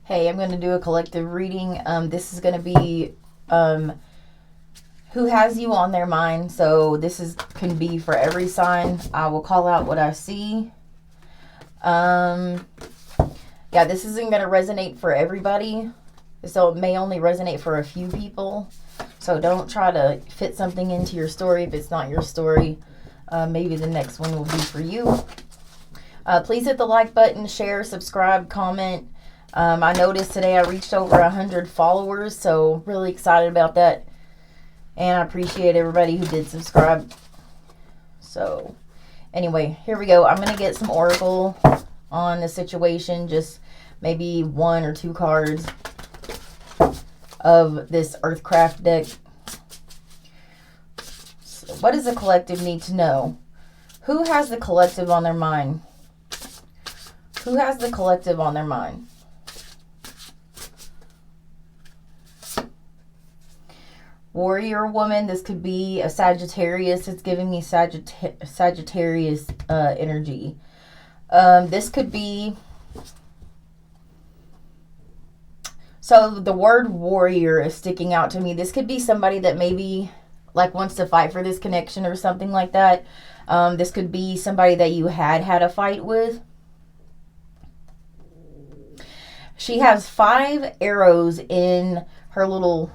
Hey, I'm going to do a collective reading. This is going to be who has you on their mind. So this can be for every sign. I will call out what I see. Yeah, this isn't going to resonate for everybody. So it may only resonate for a few people. So don't try to fit something into your story if it's not your story. Maybe the next one will be for you. Please hit the like button, share, subscribe, comment. I noticed today I reached over 100 followers, so really excited about that. And I appreciate everybody who did subscribe. So anyway, here we go. I'm going to get some oracle on the situation, just maybe 1 or 2 cards of this Earthcraft deck. So what does the collective need to know? Who has the collective on their mind? Who has the collective on their mind? Warrior woman, this could be a Sagittarius. It's giving me Sagittarius energy. This could be... So the word warrior is sticking out to me. This could be somebody that maybe like wants to fight for this connection or something like that. This could be somebody that you had a fight with. She has 5 arrows in her little...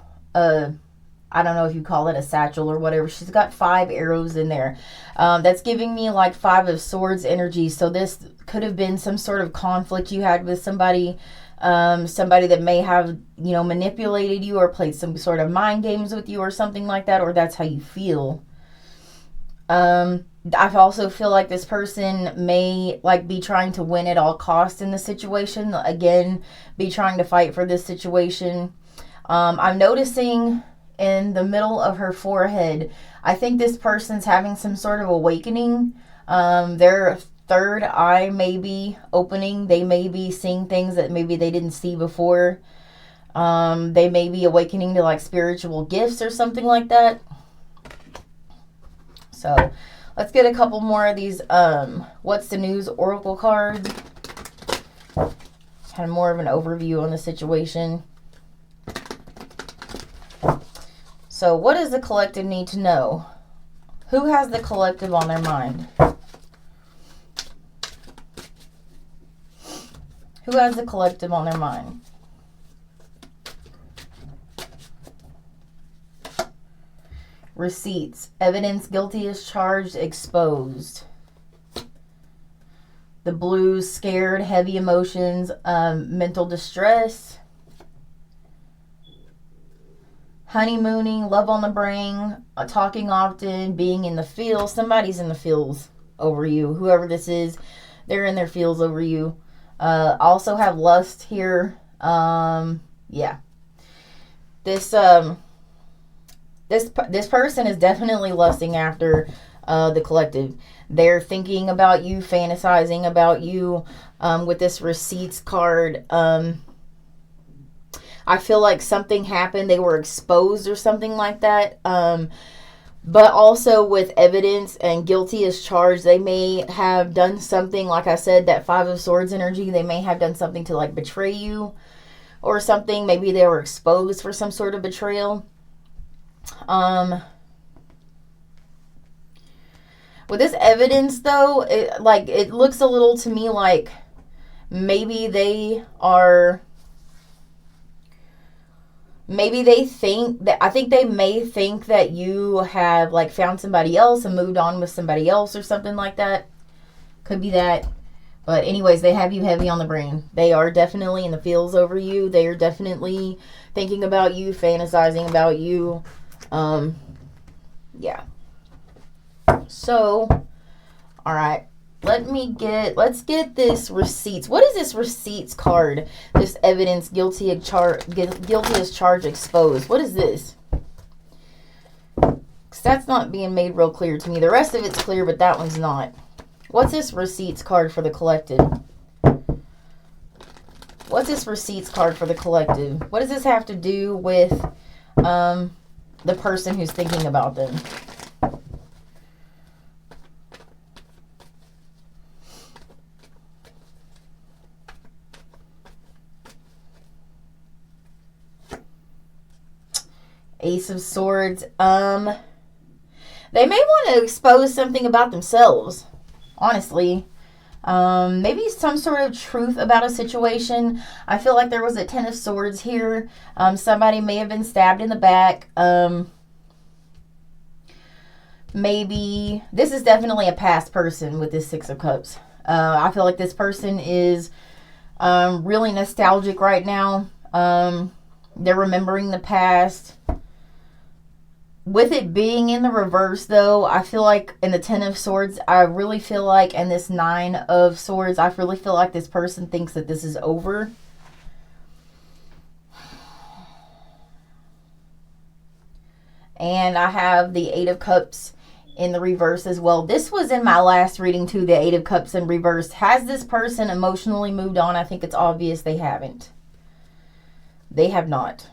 I don't know if you call it a satchel or whatever. She's got 5 arrows in there. That's giving me like 5 of swords energy. So this could have been some sort of conflict you had with somebody. Somebody that may have, manipulated you or played some sort of mind games with you or something like that. Or that's how you feel. I also feel like this person may be trying to win at all costs in the situation. Again, be trying to fight for this situation. I'm noticing... in the middle of her forehead, I think this person's having some sort of awakening. Their third eye may be opening. They may be seeing things that maybe they didn't see before. They may be awakening to spiritual gifts or something like that. So let's get a couple more of these what's the news oracle cards. Kind of more of an overview on the situation. So what does the collective need to know? Who has the collective on their mind? Who has the collective on their mind? Receipts. Evidence guilty as charged, exposed. The blues, scared, heavy emotions, mental distress. Honeymooning, love on the brain, talking often, being in the fields. Somebody's in the fields over you. Whoever this is, they're in their fields over you. Also have lust here. Yeah. This person is definitely lusting after the collective. They're thinking about you, fantasizing about you with this receipts card. I feel like something happened. They were exposed or something like that. But also with evidence and guilty as charged, they may have done something, like I said, that 5 of Swords energy. They may have done something to betray you or something. Maybe they were exposed for some sort of betrayal. With this evidence, though, it looks a little to me like maybe they are... Maybe they think that... I think they may think that you have found somebody else and moved on with somebody else or something like that. Could be that. But anyways, they have you heavy on the brain. They are definitely in the fields over you. They are definitely thinking about you, fantasizing about you. Yeah. So, all right. Let's get this receipts. What is this receipts card? This evidence guilty as charged exposed. What is this? 'Cause that's not being made real clear to me. The rest of it's clear, but that one's not. What's this receipts card for the collective? What's this receipts card for the collective? What does this have to do with the person who's thinking about them? Ace of Swords. They may want to expose something about themselves, honestly. Maybe some sort of truth about a situation. I feel like there was a Ten of Swords here. Somebody may have been stabbed in the back. Maybe this is definitely a past person with this Six of Cups. I feel like this person is really nostalgic right now. They're remembering the past. With it being in the reverse, though, I feel like in the Ten of Swords, I really feel like, and this Nine of Swords, I really feel like this person thinks that this is over. And I have the Eight of Cups in the reverse as well. This was in my last reading too, the Eight of Cups in reverse. Has this person emotionally moved on? I think it's obvious they haven't. They have not.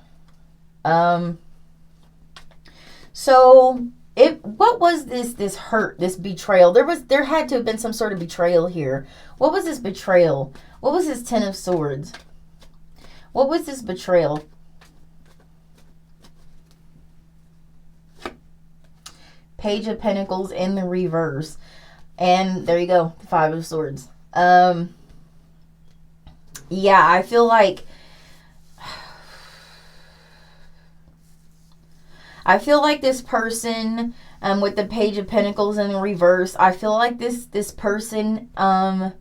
So what was this hurt, this betrayal? There had to have been some sort of betrayal here. What was this betrayal? What was this Ten of Swords? What was this betrayal? Page of Pentacles in the reverse. And there you go, the Five of Swords. Yeah, I feel like this person, with the Page of Pentacles in the reverse, I feel like this person, and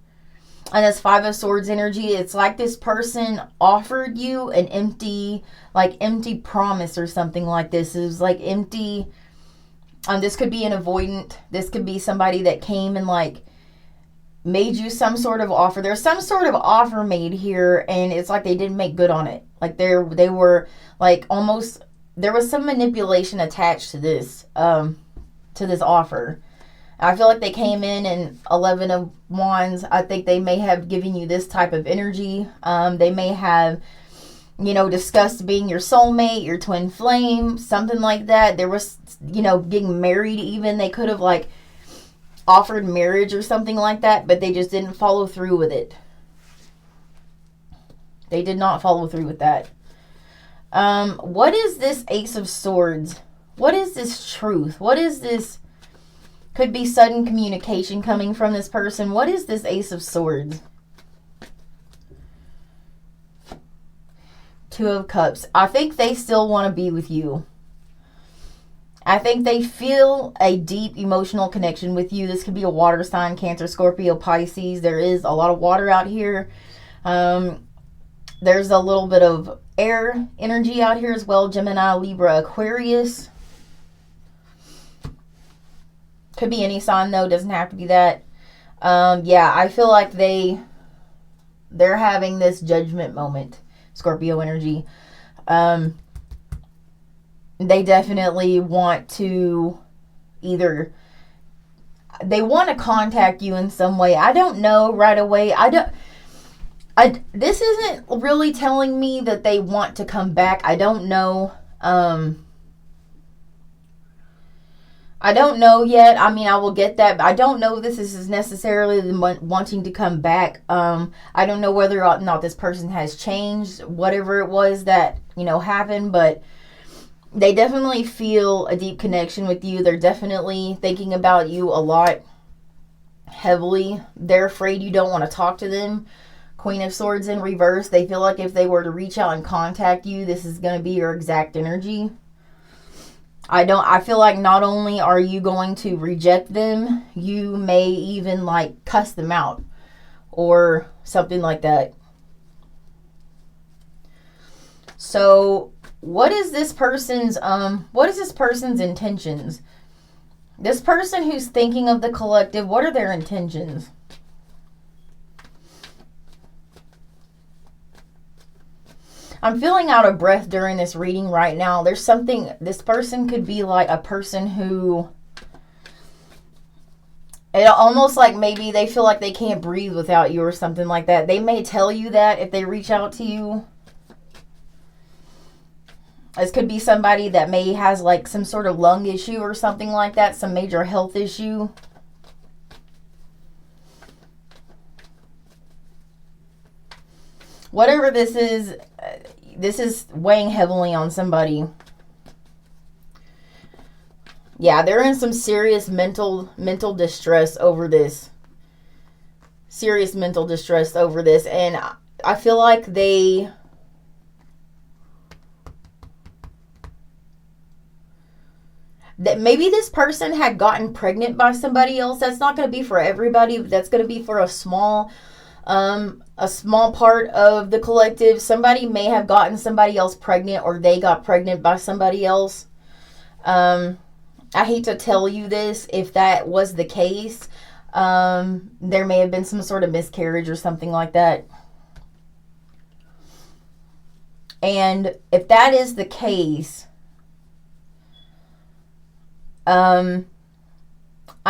this Five of Swords energy, it's like this person offered you an empty promise or something like this. It was like empty. This could be an avoidant. This could be somebody that came and made you some sort of offer. There's some sort of offer made here, and it's like they didn't make good on it. Like they were almost, there was some manipulation attached to this offer. I feel like they came in and 11 of Wands. I think they may have given you this type of energy. They may have, discussed being your soulmate, your twin flame, something like that. There was, getting married even. They could have offered marriage or something like that, but they just didn't follow through with it. They did not follow through with that. What is this Ace of Swords? What is this truth? What is this? Could be sudden communication coming from this person. What is this Ace of Swords? Two of Cups. I think they still want to be with you. I think they feel a deep emotional connection with you. This could be a water sign, Cancer, Scorpio, Pisces. There is a lot of water out here. There's a little bit of air energy out here as well. Gemini, Libra, Aquarius. Could be any sign though. Doesn't have to be that. Yeah, I feel like they're having this judgment moment. Scorpio energy. They definitely want to they want to contact you in some way. I don't know right away. This isn't really telling me that they want to come back. I don't know. I don't know yet. I mean, I will get that, but I don't know if this is necessarily wanting to come back. I don't know whether or not this person has changed, whatever it was that, happened, but they definitely feel a deep connection with you. They're definitely thinking about you a lot, heavily. They're afraid you don't want to talk to them. Queen of Swords in reverse. They feel like if they were to reach out and contact you, this is going to be your exact energy. I feel like not only are you going to reject them, you may even cuss them out or something like that. So what is this person's intentions? This person who's thinking of the collective, what are their intentions? I'm feeling out of breath during this reading right now. There's something, this person could be a person who, it almost maybe they feel like they can't breathe without you or something like that. They may tell you that if they reach out to you. This could be somebody that may has some sort of lung issue or something like that, some major health issue. Whatever this is weighing heavily on somebody. Yeah, they're in some serious mental distress over this. Serious mental distress over this. And I feel like that maybe this person had gotten pregnant by somebody else. That's not going to be for everybody. That's going to be for a small part of the collective. Somebody may have gotten somebody else pregnant, or they got pregnant by somebody else. I hate to tell you this, if that was the case, there may have been some sort of miscarriage or something like that. And if that is the case, I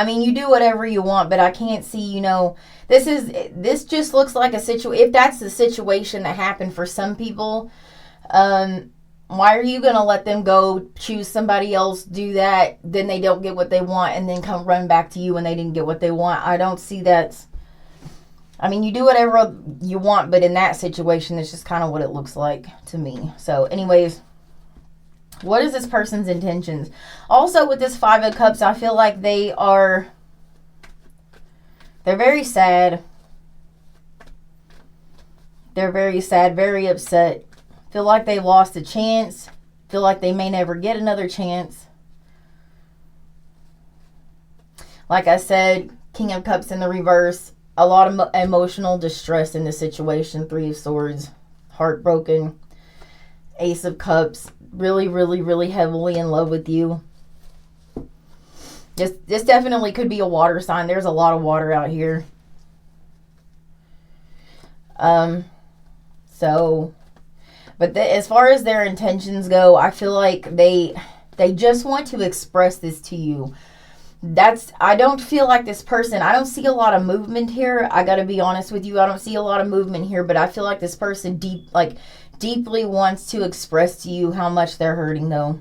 mean, you do whatever you want, but I can't see, this just looks like a situation. If that's the situation that happened for some people, why are you going to let them go choose somebody else, do that, then they don't get what they want, and then come run back to you when they didn't get what they want? I don't see that. I mean, you do whatever you want, but in that situation, it's just kind of what it looks like to me. So anyways, what is this person's intentions? Also, with this Five of Cups, I feel like they're very sad. They're very sad, very upset. Feel like they lost a chance. Feel like they may never get another chance. Like I said, King of Cups in the reverse. A lot of emotional distress in this situation. Three of Swords. Heartbroken. Ace of Cups. Really, really, really heavily in love with you. This definitely could be a water sign. There's a lot of water out here. But as far as their intentions go, I feel like they just want to express this to you. I don't feel like this person, I don't see a lot of movement here. I got to be honest with you. I don't see a lot of movement here, but I feel like this person deeply wants to express to you how much they're hurting, though.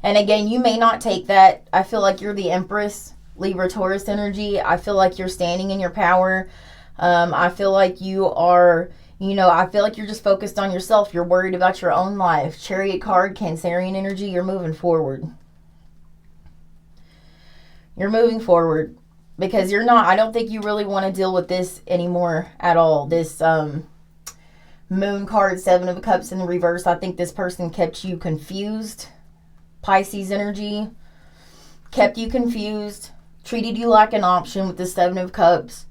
And again, you may not take that. I feel like you're the Empress, Libra, Taurus energy. I feel like you're standing in your power. I feel like you are, I feel like you're just focused on yourself. You're worried about your own life. Chariot card, Cancerian energy. You're moving forward. You're moving forward because I don't think you really want to deal with this anymore at all. This Moon card, Seven of Cups in the reverse. I think this person kept you confused. Pisces energy. Kept you confused. Treated you like an option with the Seven of Cups.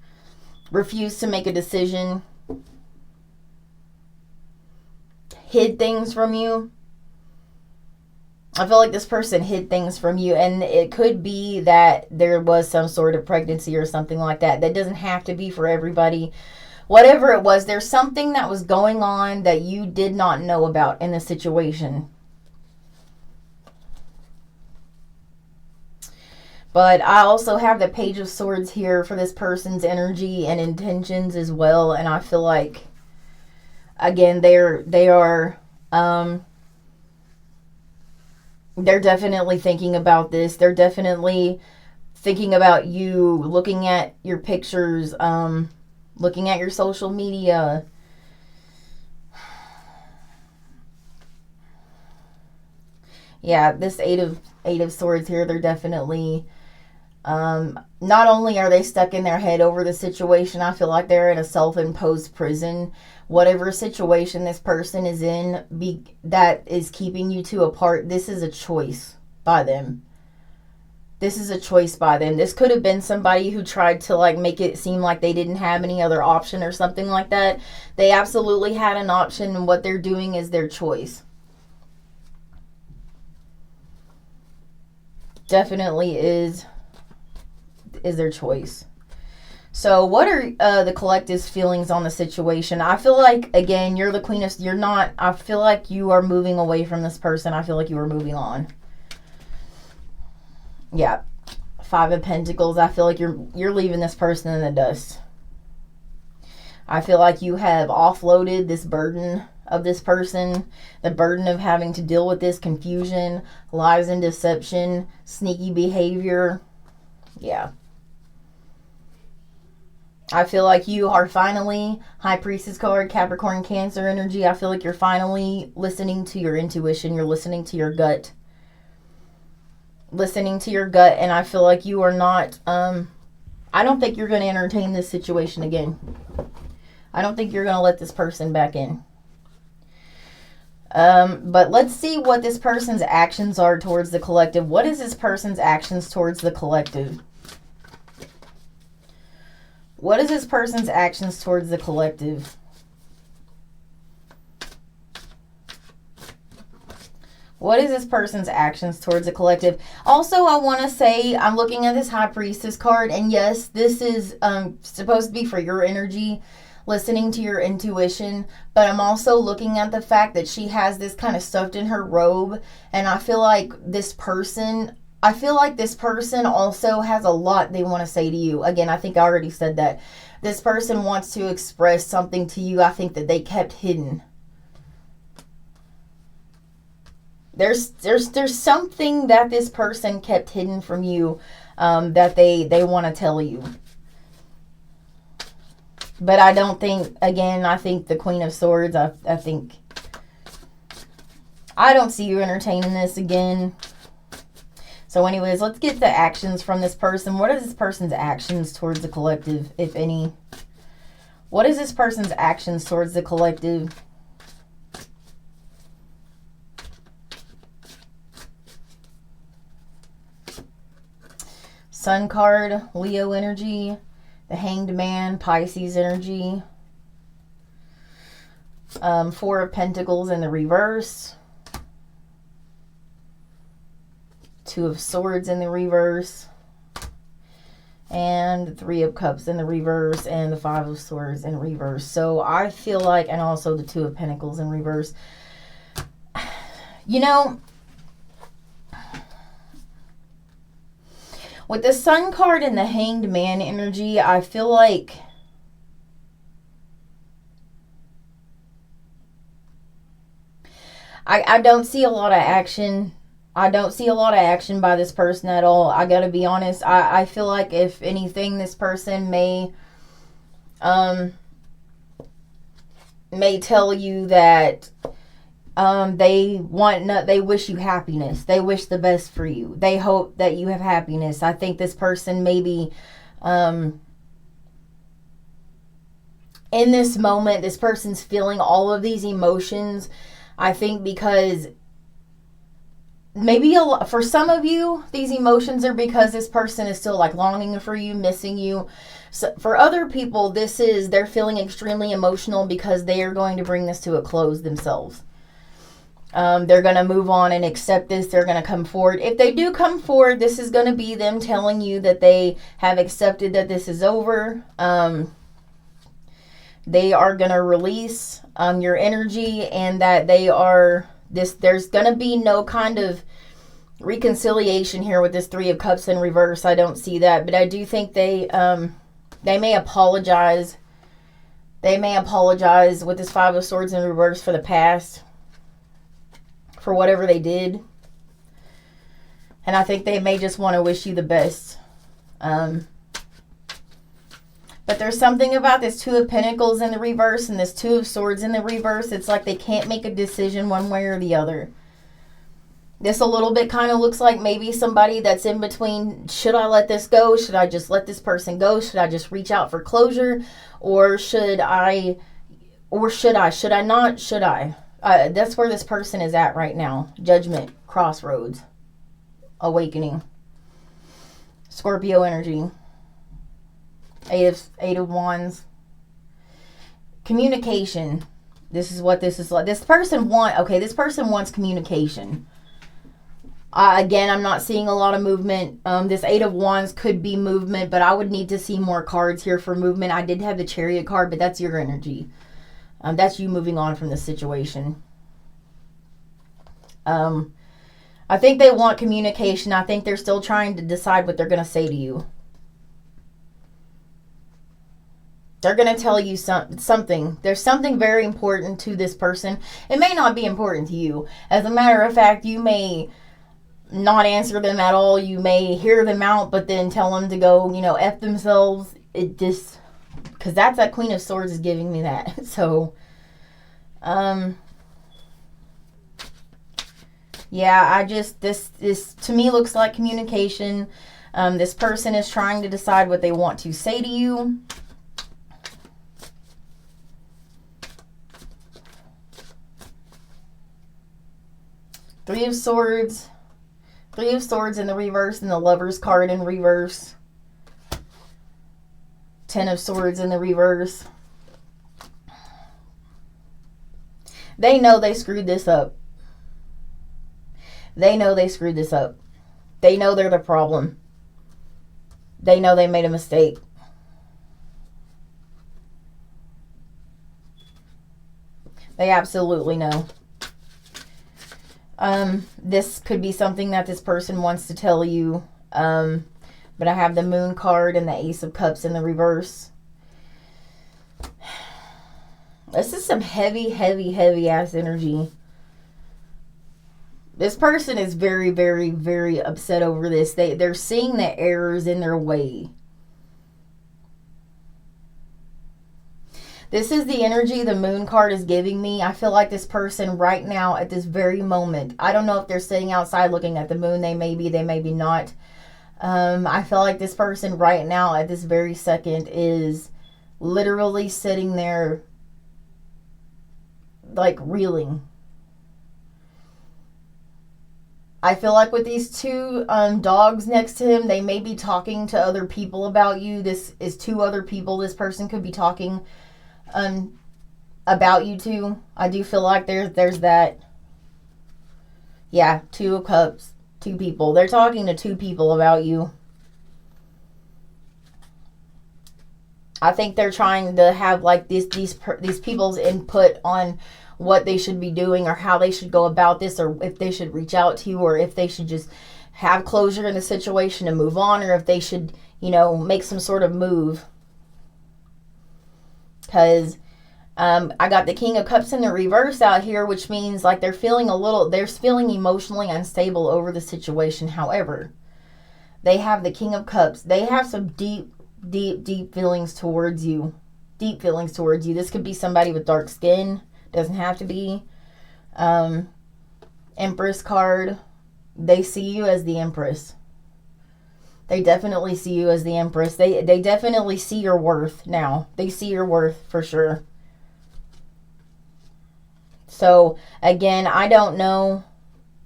Refused to make a decision. Hid things from you. I feel like this person hid things from you, and it could be that there was some sort of pregnancy or something like that. That doesn't have to be for everybody. Whatever it was, there's something that was going on that you did not know about in the situation. But I also have the Page of Swords here for this person's energy and intentions as well. And I feel like, again, they are they're definitely thinking about this. They're definitely thinking about you, looking at your pictures, looking at your social media. Yeah, this Eight of Swords here, they're definitely, not only are they stuck in their head over the situation, I feel like they're in a self-imposed prison. Whatever situation this person is in that is keeping you two apart, this is a choice by them. This is a choice by them. This could have been somebody who tried to make it seem like they didn't have any other option or something like that. They absolutely had an option, and what they're doing is their choice. Definitely is their choice. So what are the collective's feelings on the situation? I feel like, again, you're the queen of, you're not, I feel like you are moving away from this person. I feel like you are moving on. Yeah. Five of Pentacles. I feel like you're leaving this person in the dust. I feel like you have offloaded this burden of this person, the burden of having to deal with this confusion, lies and deception, sneaky behavior. Yeah. I feel like you are finally, High Priestess card, Capricorn, Cancer energy. I feel like you're finally listening to your intuition. You're listening to your gut. listening to your gut, and I feel like you are not, I don't think you're going to entertain this situation again. I don't think you're going to let this person back in. But let's see what this person's actions are towards the collective. What is this person's actions towards the collective? What is this person's actions towards the collective? What is this person's actions towards the collective? Also, I want to say, I'm looking at this High Priestess card, and yes, this is supposed to be for your energy, listening to your intuition, but I'm also looking at the fact that she has this kind of stuffed in her robe, and I feel like this person also has a lot they want to say to you. Again, I think I already said that. This person wants to express something to you, I think, that they kept hidden. There's something that this person kept hidden from you, that they want to tell you. But I don't think, again, I think the Queen of Swords, I think, I don't see you entertaining this again. So anyways, let's get the actions from this person. What is this person's actions towards the collective, if any? What is this person's actions towards the collective? Sun card, Leo energy. The Hanged Man, Pisces energy. Four of Pentacles in the reverse. Two of Swords in the reverse. And Three of Cups in the reverse. And the Five of Swords in reverse. So I feel like, and also the Two of Pentacles in reverse. You know, with the Sun card and the Hanged Man energy, I feel like I don't see a lot of action. I don't see a lot of action by this person at all. I gotta be honest. I feel like, if anything, this person may tell you that they wish you happiness. They wish the best for you. They hope that you have happiness. I think this person maybe, in this moment, this person's feeling all of these emotions. I think because maybe for some of you, these emotions are because this person is still like longing for you, missing you. So for other people, they're feeling extremely emotional because they are going to bring this to a close themselves. They're going to move on and accept this. They're going to come forward. If they do come forward, this is going to be them telling you that they have accepted that this is over. They are going to release your energy, and that there's going to be no kind of reconciliation here with this Three of Cups in reverse. I don't see that, but I do think they may apologize. They may apologize with this Five of Swords in reverse for the past, for whatever they did. And I think they may just want to wish you the best. But there's something about this Two of Pentacles in the reverse and this Two of Swords in the reverse. It's like they can't make a decision one way or the other. This a little bit kind of looks like maybe somebody that's in between. Should I let this go? Should I just let this person go? Should I just reach out for closure? Or should I not? Should I? That's where this person is at right now. Judgment, crossroads, awakening. Scorpio energy. Eight of Wands. Communication. This is what this is like. This person wants communication. Again, I'm not seeing a lot of movement. This Eight of Wands could be movement, but I would need to see more cards here for movement. I did have the Chariot card, but that's your energy. That's you moving on from the situation. I think they want communication. I think they're still trying to decide what they're going to say to you. They're going to tell you something. There's something very important to this person. It may not be important to you. As a matter of fact, you may not answer them at all. You may hear them out, but then tell them to go, F themselves. It just, because that Queen of Swords is giving me that. So, Yeah, this to me looks like communication. This person is trying to decide what they want to say to you. Three of Swords. Three of Swords in the reverse and the Lover's card in reverse. 10 of Swords in the reverse. They know they screwed this up. They know they screwed this up. They know they're the problem. They know they made a mistake. They absolutely know. This could be something that this person wants to tell you. But I have the Moon card and the Ace of Cups in the reverse. This is some heavy, heavy, heavy ass energy. This person is very, very, very upset over this. They're seeing the errors in their way. This is the energy the Moon card is giving me. I feel like this person right now at this very moment, I don't know if they're sitting outside looking at the moon. They may be not. I feel like this person right now at this very second is literally sitting there like reeling. I feel like with these two dogs next to him, they may be talking to other people about you. This is two other people this person could be talking about you to. I do feel like there's that. Yeah, 2 of Cups, 2 people. They're talking to 2 people about you. I think they're trying to have like these people's input on what they should be doing or how they should go about this, or if they should reach out to you, or if they should just have closure in the situation and move on, or if they should, make some sort of move. Because I got the King of Cups in the reverse out here, which means like they're feeling emotionally unstable over the situation. However, they have the King of Cups. They have some deep, deep, deep feelings towards you. Deep feelings towards you. This could be somebody with dark skin. Doesn't have to be. Empress card. They see you as the Empress. They definitely see you as the Empress. They definitely see your worth now. They see your worth for sure. So again, I don't know.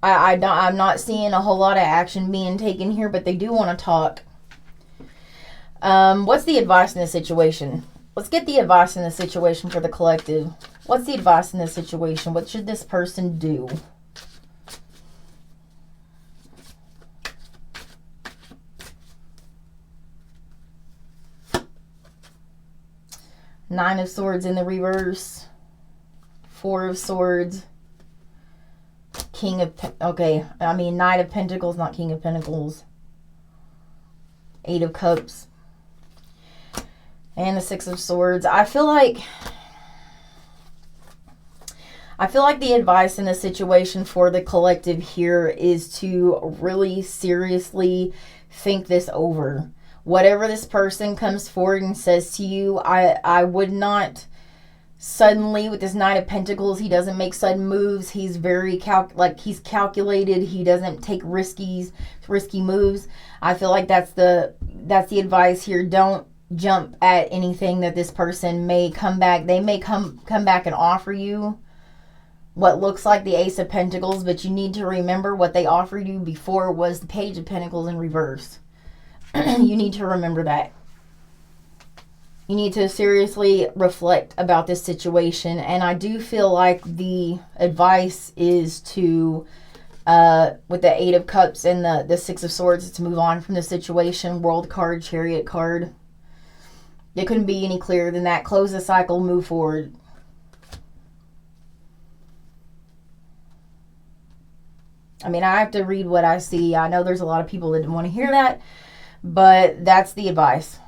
I'm not seeing a whole lot of action being taken here, but they do want to talk. What's the advice in this situation? Let's get the advice in this situation for the collective. What's the advice in this situation? What should this person do? Nine of Swords in the reverse. 4 of Swords. Knight of Pentacles, not King of Pentacles. 8 of Cups. And the 6 of Swords. I feel like the advice in this situation for the collective here is to really seriously think this over. Whatever this person comes forward and says to you, I would not suddenly, with this Knight of Pentacles, he doesn't make sudden moves. He's very he's calculated. He doesn't take risky moves. I feel like that's the advice here. Don't jump at anything that this person may come back. They may come back and offer you what looks like the Ace of Pentacles, but you need to remember what they offered you before was the Page of Pentacles in reverse. You need to remember that. You need to seriously reflect about this situation. And I do feel like the advice is to, with the 8 of Cups and the 6 of Swords, to move on from the situation. World card, Chariot card. It couldn't be any clearer than that. Close the cycle, move forward. I mean, I have to read what I see. I know there's a lot of people that didn't want to hear that, but that's the advice.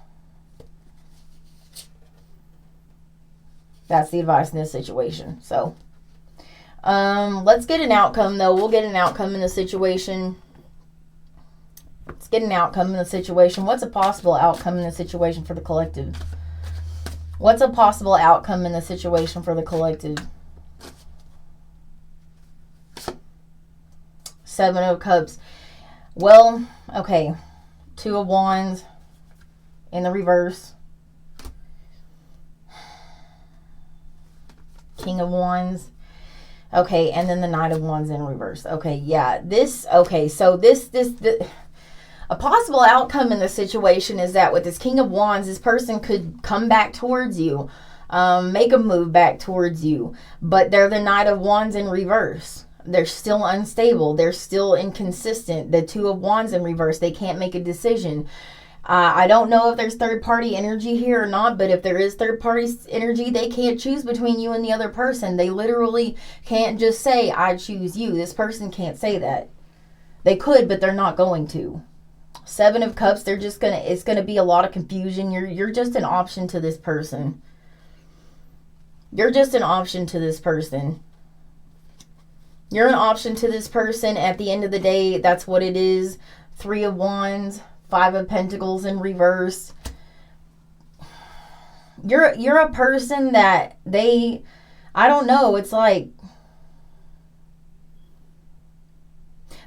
That's the advice in this situation. So, let's get an outcome, though. We'll get an outcome in the situation. Let's get an outcome in the situation. What's a possible outcome in the situation for the collective? What's a possible outcome in the situation for the collective? Seven of Cups. Well, okay. Two of Wands in the reverse. King of Wands. Okay, and then the Knight of Wands in reverse. Okay, yeah. So this a possible outcome in the situation is that with this King of Wands, this person could come back towards you, make a move back towards you, but they're the Knight of Wands in reverse. They're still unstable. They're still inconsistent. The Two of Wands in reverse, they can't make a decision. I don't know if there's third-party energy here or not, but if there is third-party energy, they can't choose between you and the other person. They literally can't just say, I choose you. This person can't say that. They could, but they're not going to. Seven of Cups, it's gonna be a lot of confusion. You're just an option to this person. You're just an option to this person. You're an option to this person. At the end of the day, that's what it is. Three of Wands. Five of Pentacles in reverse. You're a person that I don't know, it's like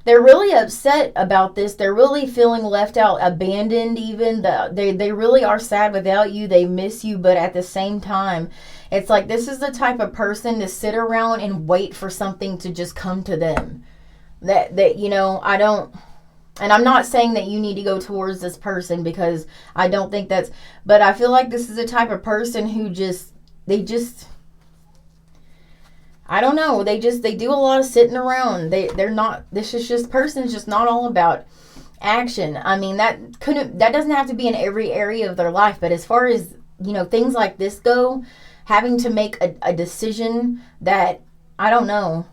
they're really upset about this. They're really feeling left out, abandoned even. They really are sad without you. They miss you, but at the same time, it's like this is the type of person to sit around and wait for something to just come to them. That you know, and I'm not saying that you need to go towards this person because I don't think that's, but I feel like this is the type of person who I don't know, they do a lot of sitting around. This person's just not all about action. I mean, that doesn't have to be in every area of their life, but as far as, you know, things like this go, having to make a decision that, I don't know,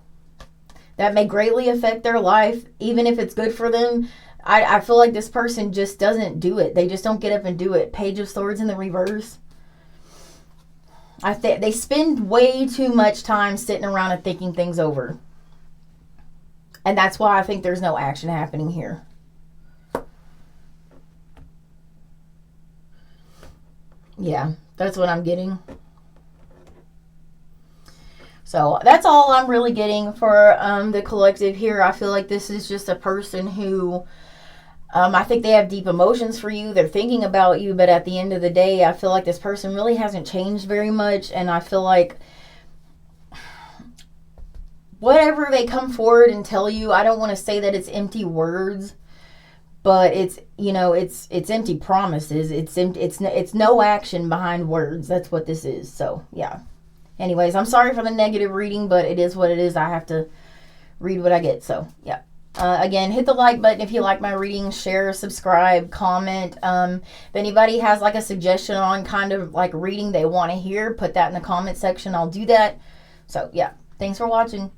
that may greatly affect their life, even if it's good for them. I feel like this person just doesn't do it. They just don't get up and do it. Page of Swords in the reverse. They spend way too much time sitting around and thinking things over. And that's why I think there's no action happening here. Yeah, that's what I'm getting. So that's all I'm really getting for the collective here. I feel like this is just a person who, I think they have deep emotions for you. They're thinking about you, but at the end of the day, I feel like this person really hasn't changed very much. And I feel like whatever they come forward and tell you, I don't want to say that it's empty words, but it's, you know, it's empty promises. It's no action behind words. That's what this is. So yeah. Anyways, I'm sorry for the negative reading, but it is what it is. I have to read what I get. So, yeah. Again, hit the like button if you like my reading. Share, subscribe, comment. If anybody has like a suggestion on kind of like reading they want to hear, put that in the comment section. I'll do that. So, yeah. Thanks for watching.